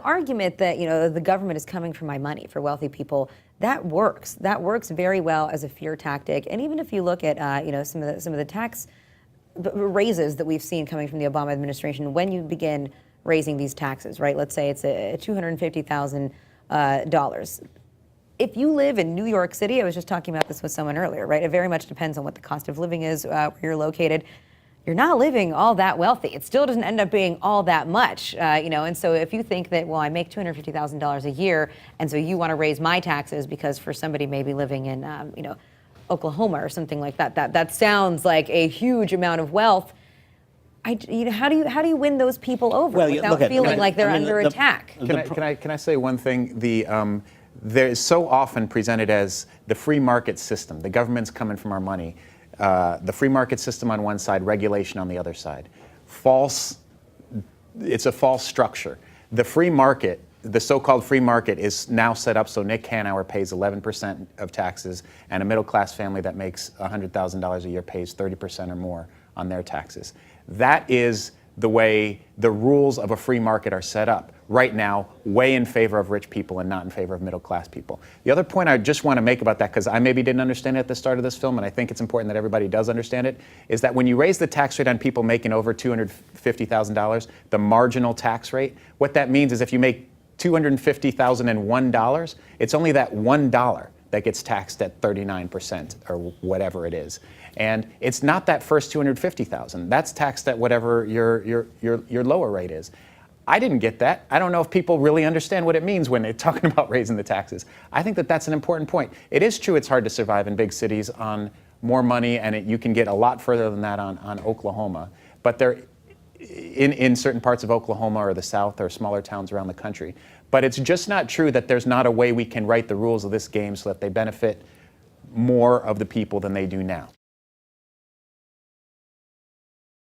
the argument that, the government is coming for my money for wealthy people, that works. That works very well as a fear tactic. And even if you look at, some of the tax raises that we've seen coming from the Obama administration, when you begin raising these taxes, right? Let's say it's a $250,000. If you live in New York City, I was just talking about this with someone earlier, right? It very much depends on what the cost of living is, where you're located. You're not living all that wealthy. It still doesn't end up being all that much, and so if you think that, well, I make $250,000 a year, and so you want to raise my taxes because for somebody maybe living in, Oklahoma or something like that, that sounds like a huge amount of wealth. How do you win those people over without feeling like they're under attack? Can I say one thing? There is so often presented as the free market system. The government's coming from our money. The free market system on one side, regulation on the other side. It's a false structure. The free market, the so-called free market, is now set up so Nick Hanauer pays 11% of taxes, and a middle-class family that makes $100,000 a year pays 30% or more on their taxes. That is the way the rules of a free market are set up right now, way in favor of rich people and not in favor of middle-class people. The other point I just want to make about that, because I maybe didn't understand it at the start of this film, and I think it's important that everybody does understand it, is that when you raise the tax rate on people making over $250,000, the marginal tax rate, what that means is if you make $250,001, it's only that $1 that gets taxed at 39% or whatever it is. And it's not that first $250,000. That's taxed at whatever your lower rate is. I didn't get that. I don't know if people really understand what it means when they're talking about raising the taxes. I think that that's an important point. It is true it's hard to survive in big cities on more money, and you can get a lot further than that on Oklahoma. But in certain parts of Oklahoma or the South or smaller towns around the country. But it's just not true that there's not a way we can write the rules of this game so that they benefit more of the people than they do now.